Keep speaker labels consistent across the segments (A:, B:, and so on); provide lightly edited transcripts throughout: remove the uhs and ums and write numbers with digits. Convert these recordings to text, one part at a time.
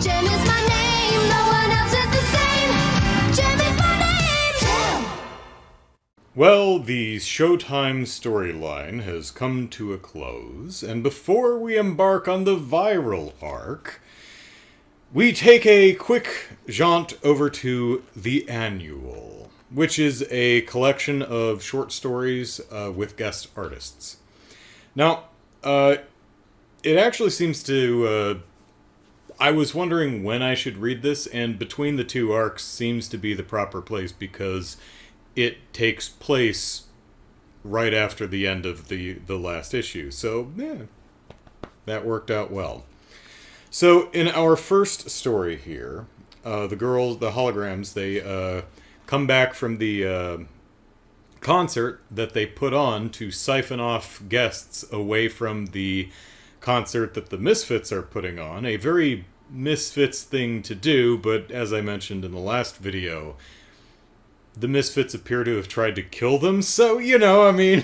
A: JEM is my name, no one else is the same. JEM is my name. JEM.
B: Well, the Showtime storyline has come to a close, and before we embark on the viral arc, we take a quick jaunt over to The Annual, which is a collection of short stories with guest artists. Now, it actually seems to... I was wondering when I should read this, and Between the Two Arcs seems to be the proper place because it takes place right after the end of the last issue. So, yeah, that worked out well. So, in our first story here, the girls, the holograms, they come back from the concert that they put on to siphon off guests away from the concert that the Misfits are putting on. A very Misfits thing to do, but as I mentioned in the last video, the Misfits appear to have tried to kill them, so, you know, I mean,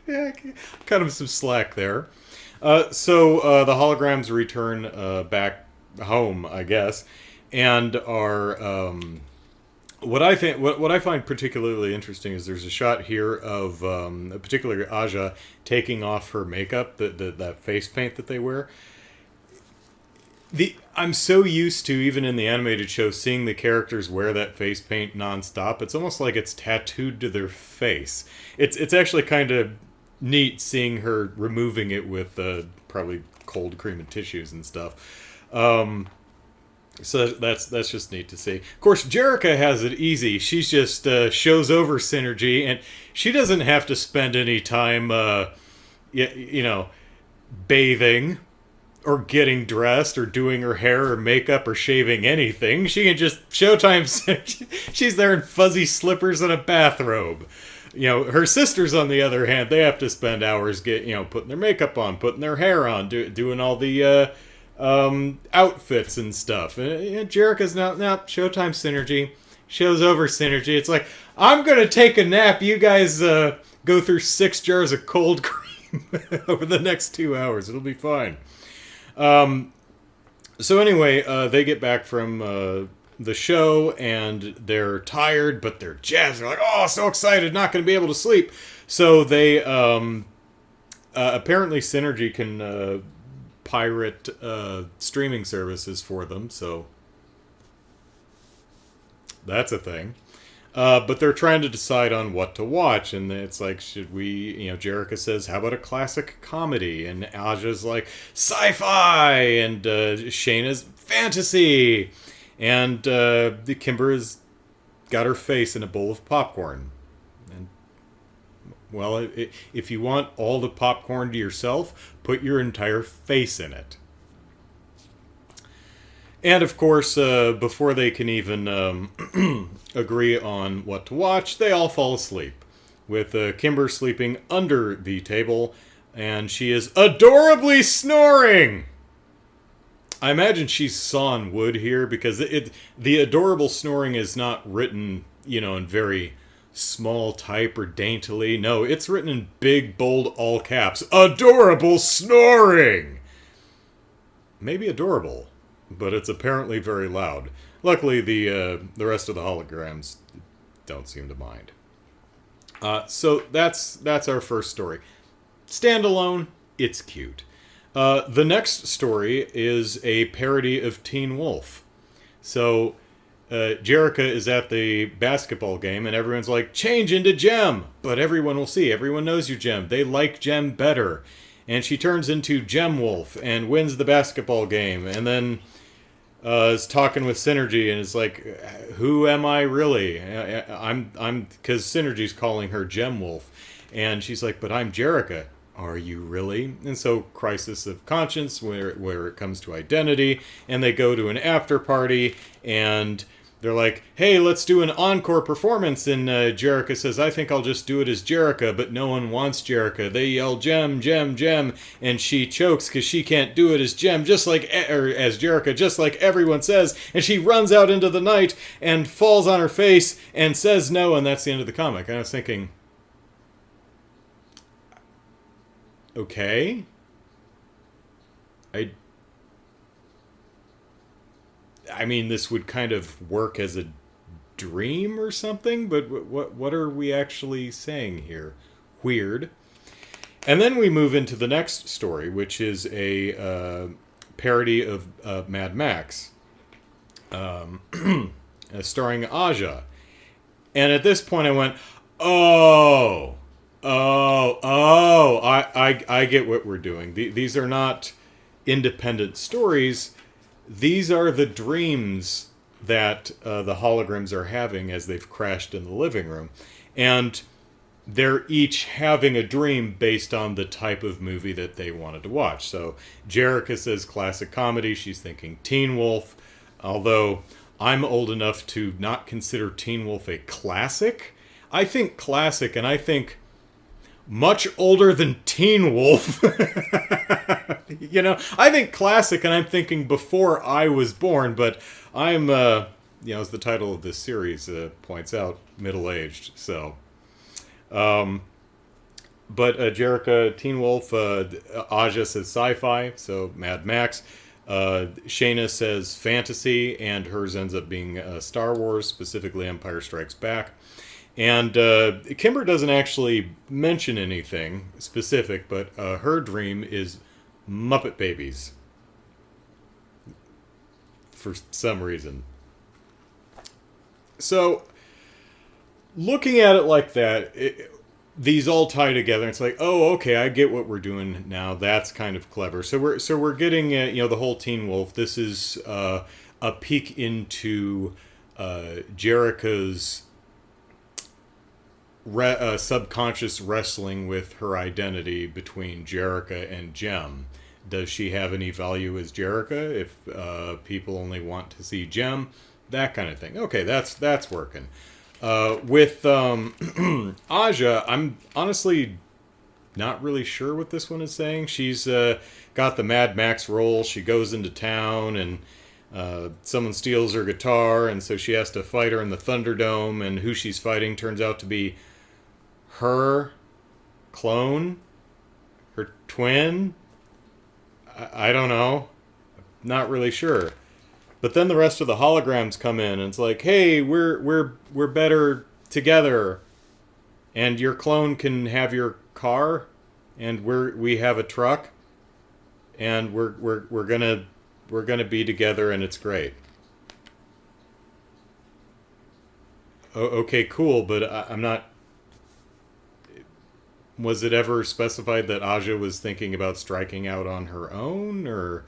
B: yeah, kind of some slack there. So the holograms return back home, I guess, and are what I find particularly interesting is there's a shot here of particularly Aja taking off her makeup, that face paint that they wear. I'm so used to, even in the animated show, seeing the characters wear that face paint nonstop. It's almost like it's tattooed to their face. It's actually kind of neat seeing her removing it with probably cold cream and tissues and stuff. So that's just neat to see. Of course, Jerrica has it easy. She's just shows over Synergy, and she doesn't have to spend any time, you know, bathing or getting dressed or doing her hair or makeup or shaving anything. She can just Showtime. She's there in fuzzy slippers and a bathrobe. You know, her sisters, on the other hand, they have to spend hours putting their makeup on, putting their hair on, doing all the outfits and stuff. And Jerrica's now Showtime Synergy. Shows over Synergy. It's like, I'm gonna take a nap. You guys go through 6 jars of cold cream over the next 2 hours. It'll be fine. So anyway, they get back from the show, and they're tired, but they're jazzed. They're like, oh, so excited, not going to be able to sleep. So they, apparently Synergy can pirate streaming services for them, so that's a thing. But they're trying to decide on what to watch, and it's like, should we, Jerrica says, how about a classic comedy? And Aja's like, sci-fi! And Shayna's fantasy! And the Kimber's got her face in a bowl of popcorn. And, well, if you want all the popcorn to yourself, put your entire face in it. And, of course, before they can even agree on what to watch, they all fall asleep, with Kimber sleeping under the table, and she is adorably snoring! I imagine she's sawn wood here, because the adorable snoring is not written, in very small type or daintily. No, it's written in big, bold, all caps. Adorable snoring! Maybe adorable, but it's apparently very loud. Luckily, the rest of the holograms don't seem to mind. So that's our first story. Standalone, it's cute. The next story is a parody of Teen Wolf. So, Jerrica is at the basketball game, and everyone's like, change into JEM! But everyone will see. Everyone knows you, JEM. They like JEM better. And she turns into Gem Wolf and wins the basketball game. And then is talking with Synergy, and is like, who am I really? I'm because Synergy's calling her Gem Wolf. And she's like, but I'm Jerrica. Are you really? And so, crisis of conscience, where it comes to identity, and they go to an after party, and they're like, hey, let's do an encore performance, and Jerrica says, I think I'll just do it as Jerrica, but no one wants Jerrica. They yell, Gem, Gem, Gem, and she chokes because she can't do it as Gem, or as Jerrica, just like everyone says, and she runs out into the night, and falls on her face, and says no, and that's the end of the comic. And I was thinking, okay. I mean, this would kind of work as a dream or something, but what are we actually saying here? Weird. And then we move into the next story, which is a parody of Mad Max, starring Aja. And at this point, I went, I get what we're doing. These are not independent stories. These are the dreams that the holograms are having as they've crashed in the living room. And they're each having a dream based on the type of movie that they wanted to watch. So Jerica says classic comedy. She's thinking Teen Wolf. Although I'm old enough to not consider Teen Wolf a classic. I think classic, and I think much older than Teen Wolf. You know, I think classic, and I'm thinking before I was born, but I'm, as the title of this series points out, middle-aged, so. But Jerica, Teen Wolf, Aja says sci-fi, so Mad Max. Shayna says fantasy, and hers ends up being Star Wars, specifically Empire Strikes Back. And Kimber doesn't actually mention anything specific, but her dream is Muppet Babies. For some reason. So, looking at it like that, these all tie together. It's like, oh, okay, I get what we're doing now. That's kind of clever. So we're getting the whole Teen Wolf. This is a peek into Jerica's subconscious wrestling with her identity between Jerica and JEM. Does she have any value as Jerica if people only want to see JEM? That kind of thing. Okay, that's working. With Aja, I'm honestly not really sure what this one is saying. She's got the Mad Max role. She goes into town and someone steals her guitar, and so she has to fight her in the Thunderdome, and who she's fighting turns out to be her clone, her twin. I don't know. Not really sure. But then the rest of the holograms come in, and it's like, hey, we're better together, and your clone can have your car, and we have a truck, and we're gonna be together, and it's great. Okay, cool, but I'm not. Was it ever specified that Aja was thinking about striking out on her own, or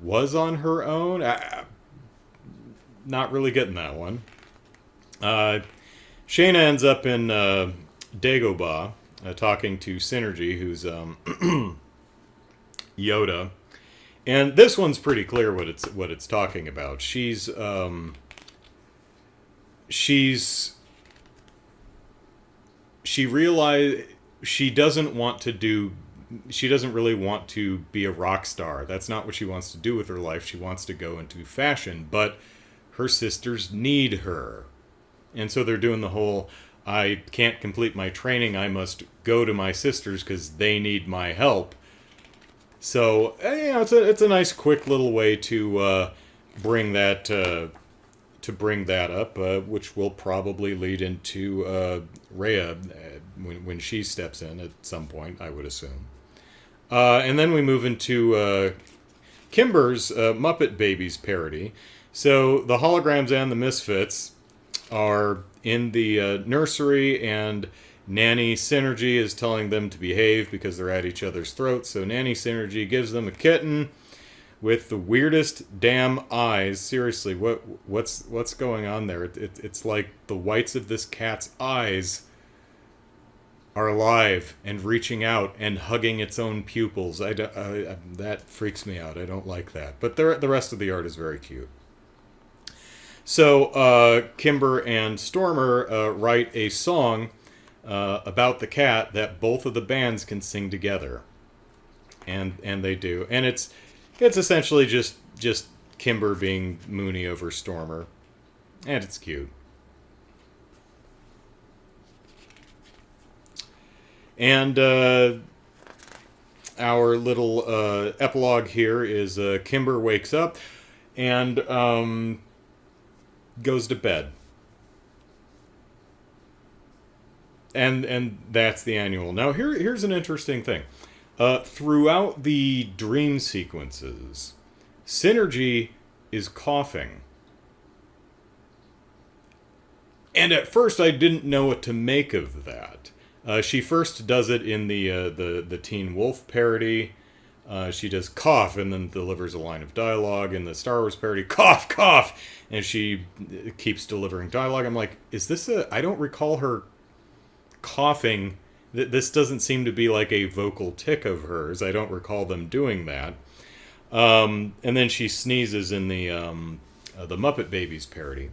B: was on her own? Not really getting that one. Shayna ends up in Dagobah talking to Synergy, who's Yoda, and this one's pretty clear what it's talking about. She realized she doesn't really want to be a rock star. That's not what she wants to do with her life. She wants to go into fashion, but her sisters need her. And so they're doing the whole, I can't complete my training, I must go to my sisters because they need my help. So, it's a nice quick little way to bring that up, which will probably lead into Rhea when she steps in at some point, I would assume. And then we move into Kimber's Muppet Babies parody. So the holograms and the Misfits are in the nursery, and Nanny Synergy is telling them to behave because they're at each other's throats. So Nanny Synergy gives them a kitten with the weirdest damn eyes. Seriously, what's going on there? It's like the whites of this cat's eyes are alive and reaching out and hugging its own pupils. That freaks me out. I don't like that. But the rest of the art is very cute. So Kimber and Stormer write a song about the cat that both of the bands can sing together, and they do. And it's essentially just Kimber being moony over Stormer, and it's cute. And our little epilogue here is Kimber wakes up. and goes to bed. And that's the annual. Now here's an interesting thing. Throughout the dream sequences, Synergy is coughing. And at first I didn't know what to make of that. She first does it in the Teen Wolf parody. She does cough and then delivers a line of dialogue. In the Star Wars parody, cough, cough! And she keeps delivering dialogue. I'm like, is this I don't recall her coughing. This doesn't seem to be like a vocal tick of hers. I don't recall them doing that. And then she sneezes in the Muppet Babies parody.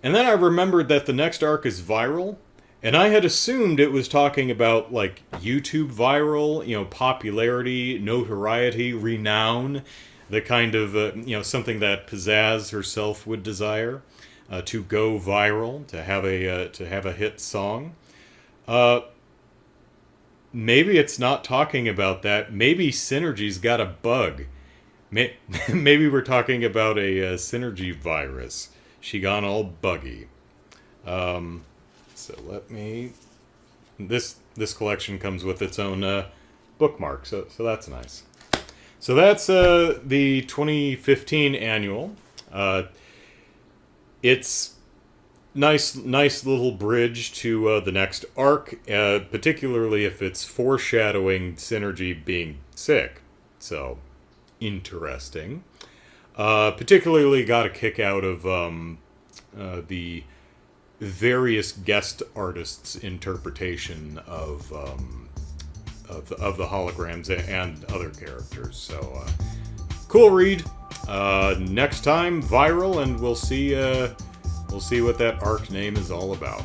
B: And then I remembered that the next arc is viral, and I had assumed it was talking about like YouTube viral, popularity, notoriety, renown, the kind of something that Pizzazz herself would desire, to go viral, to have a hit song. Maybe it's not talking about that. Maybe Synergy's got a bug. Maybe we're talking about a Synergy virus. She gone all buggy. So let me... This collection comes with its own bookmark, so that's nice. So that's the 2015 annual. It's nice little bridge to the next arc, particularly if it's foreshadowing Synergy being sick. So, interesting. Particularly got a kick out of the various guest artists' interpretation of the holograms and other characters. So, cool read. Next time, viral, and we'll see what that arc name is all about.